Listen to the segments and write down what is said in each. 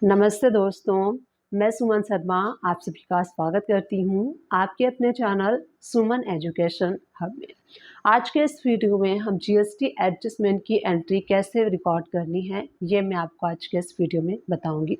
नमस्ते दोस्तों, मैं सुमन शर्मा आप सभी का स्वागत करती हूँ आपके अपने चैनल सुमन एजुकेशन हब में। आज के इस वीडियो में हम जीएसटी एडजस्टमेंट की एंट्री कैसे रिकॉर्ड करनी है, ये मैं आपको आज के इस वीडियो में बताऊंगी।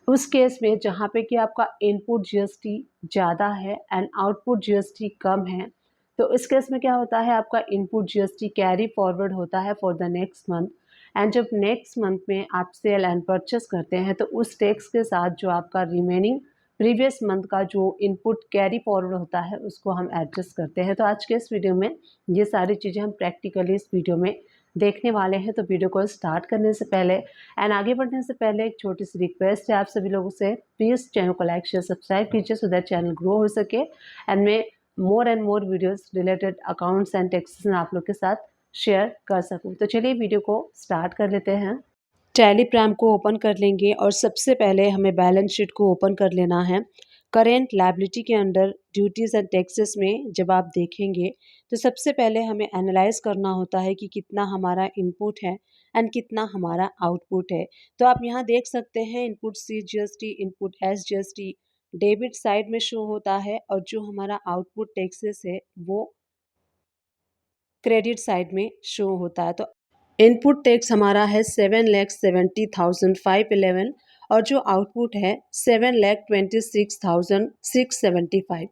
उस केस में जहाँ पे कि आपका इनपुट जीएसटी ज़्यादा है एंड आउटपुट जीएसटी कम है, तो इस केस में क्या होता है, आपका इनपुट जीएसटी कैरी फॉरवर्ड होता है for the next month. And जब नेक्स्ट मंथ में आप सेल एंड परचेस करते हैं तो उस टैक्स के साथ जो आपका रिमेनिंग प्रीवियस मंथ का जो इनपुट कैरी फॉरवर्ड होता है उसको हम एडजस्ट करते हैं। तो आज के इस वीडियो में ये सारी चीज़ें हम प्रैक्टिकली इस वीडियो में देखने वाले हैं। तो वीडियो को स्टार्ट करने से पहले एंड आगे बढ़ने से पहले एक छोटी सी रिक्वेस्ट है आप सभी लोगों से, प्लीज़ चैनल को लाइक शेयर सब्सक्राइब कीजिए सो दैट चैनल ग्रो हो सके and more videos related accounts and taxes में आप लोग के साथ शेयर कर सकूं। तो चलिए वीडियो को स्टार्ट कर लेते हैं। टैली प्राइम को ओपन कर लेंगे और सबसे पहले हमें बैलेंस शीट को ओपन कर लेना है। करेंट लायबिलिटी के अंडर ड्यूटीज़ एंड टैक्सेस में जब आप देखेंगे तो सबसे पहले हमें एनालाइज करना होता है कि कितना हमारा इनपुट है एंड कितना हमारा आउटपुट है। तो आप यहाँ देख सकते हैं input CGST, input SGST debit side में शो होता है और जो हमारा आउटपुट टैक्सेस है वो क्रेडिट साइड में शो होता है। तो इनपुट टैक्स हमारा है 7,70,511 और जो आउटपुट है 7,26,675,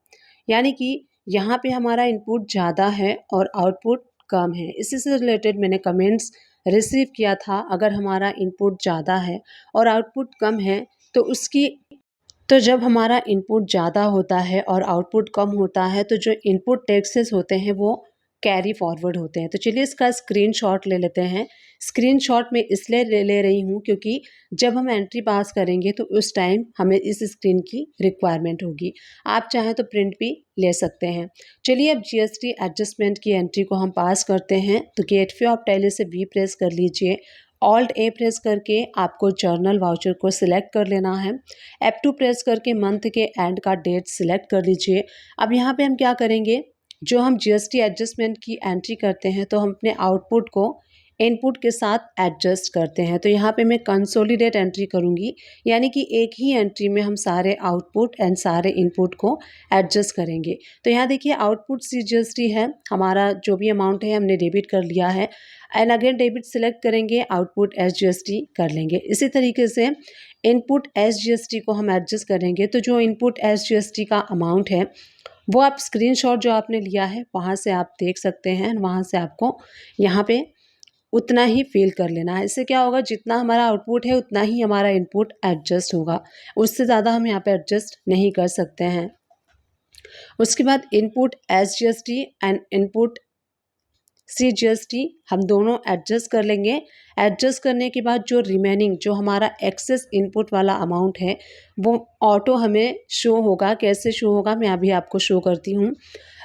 यानी कि यहाँ पे हमारा इनपुट ज़्यादा है और आउटपुट कम है। इसी से रिलेटेड मैंने कमेंट्स रिसीव किया था, अगर हमारा इनपुट ज़्यादा है और आउटपुट कम है तो जब हमारा इनपुट ज़्यादा होता है और आउटपुट कम होता है तो जो इनपुट टैक्सेस होते हैं वो कैरी फॉरवर्ड होते हैं। तो चलिए इसका स्क्रीनशॉट ले लेते हैं। स्क्रीनशॉट मैं इसलिए ले रही हूँ क्योंकि जब हम एंट्री पास करेंगे तो उस टाइम हमें इस स्क्रीन की रिक्वायरमेंट होगी। आप चाहें तो प्रिंट भी ले सकते हैं। चलिए अब जीएसटी एडजस्टमेंट की एंट्री को हम पास करते हैं। तो गेटवे ऑफ टैली से बी प्रेस कर लीजिए, ऑल्ट ए प्रेस करके आपको जर्नल वाउचर को सिलेक्ट कर लेना है। F2 प्रेस करके मंथ के एंड का डेट सिलेक्ट कर लीजिए। अब यहाँ पे हम क्या करेंगे, जो हम जीएसटी एडजस्टमेंट की एंट्री करते हैं तो हम अपने आउटपुट को इनपुट के साथ एडजस्ट करते हैं। तो यहाँ पे मैं कंसोलिडेट एंट्री करूँगी, यानी कि एक ही एंट्री में हम सारे आउटपुट एंड सारे इनपुट को एडजस्ट करेंगे। तो यहाँ देखिए आउटपुट CGST है, हमारा जो भी अमाउंट है हमने डेबिट कर लिया है एंड अगेन डेबिट सिलेक्ट करेंगे, आउटपुट SGST कर लेंगे। इसी तरीके से इनपुट SGST को हम एडजस्ट करेंगे। तो जो इनपुट SGST का अमाउंट है वो आप स्क्रीनशॉट जो आपने लिया है वहाँ से आप देख सकते हैं, वहाँ से आपको यहाँ पे उतना ही फिल कर लेना है। इससे क्या होगा, जितना हमारा आउटपुट है उतना ही हमारा इनपुट एडजस्ट होगा, उससे ज़्यादा हम यहाँ पे एडजस्ट नहीं कर सकते हैं। उसके बाद input SGST and input CGST हम दोनों एडजस्ट कर लेंगे। एडजस्ट करने के बाद जो रिमेनिंग जो हमारा एक्सेस इनपुट वाला अमाउंट है वो ऑटो हमें शो होगा। कैसे शो होगा मैं अभी आपको शो करती हूँ।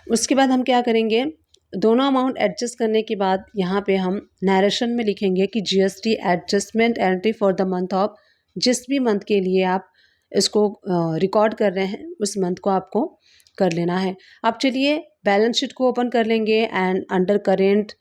उसके बाद हम क्या करेंगे, दोनों अमाउंट एडजस्ट करने के बाद यहाँ पे हम नरेशन में लिखेंगे कि GST adjustment entry for the month of, जिस भी मंथ के लिए आप इसको रिकॉर्ड कर रहे हैं उस मंथ को आपको कर लेना है। अब चलिए बैलेंस शीट को ओपन कर लेंगे एंड अंडर करेंट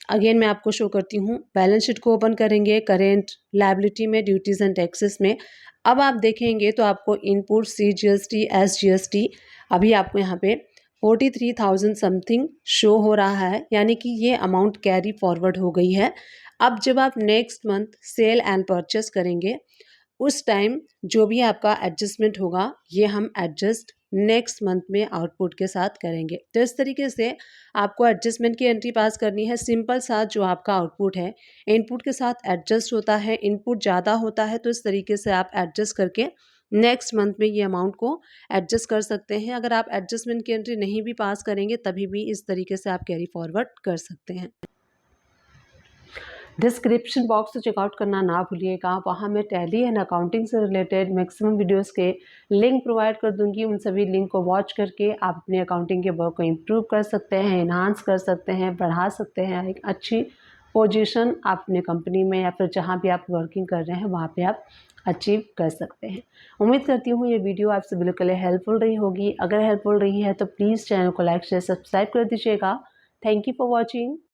अगेन मैं आपको शो करती हूँ। बैलेंस शीट को ओपन करेंगे, करेंट लायबिलिटी में ड्यूटीज़ एंड टैक्सेस में अब आप देखेंगे तो आपको इनपुट CGST SGST अभी आपको यहाँ पे 43,000 समथिंग शो हो रहा है, यानी कि ये अमाउंट कैरी फॉरवर्ड हो गई है। अब जब आप next month sale and purchase करेंगे उस टाइम जो भी आपका एडजस्टमेंट होगा ये हम एडजस्ट नेक्स्ट मंथ में आउटपुट के साथ करेंगे। तो इस तरीके से आपको एडजस्टमेंट की एंट्री पास करनी है। सिंपल सा जो आपका आउटपुट है इनपुट के साथ एडजस्ट होता है, इनपुट ज़्यादा होता है तो इस तरीके से आप एडजस्ट करके नेक्स्ट मंथ में ये अमाउंट को एडजस्ट कर सकते हैं। अगर आप एडजस्टमेंट की एंट्री नहीं भी पास करेंगे तभी भी इस तरीके से आप कैरी फॉरवर्ड कर सकते हैं। डिस्क्रिप्शन बॉक्स से चेकआउट करना ना भूलिएगा, वहाँ मैं टैली एंड अकाउंटिंग से रिलेटेड मैक्सिमम वीडियोस के लिंक प्रोवाइड कर दूंगी। उन सभी लिंक को वॉच करके आप अपने अकाउंटिंग के वर्क को इम्प्रूव कर सकते हैं, इन्हांस कर सकते हैं, बढ़ा सकते हैं। एक अच्छी पोजीशन आप अपने कंपनी में या फिर जहाँ भी आप वर्किंग कर रहे हैं वहाँ पर आप अचीव कर सकते हैं। उम्मीद करती हूँ ये वीडियो आपसे बिल्कुल हेल्पफुल रही होगी। अगर हेल्पफुल रही है तो प्लीज़ चैनल को लाइक शेयर सब्सक्राइब कर दीजिएगा। Thank you for watching.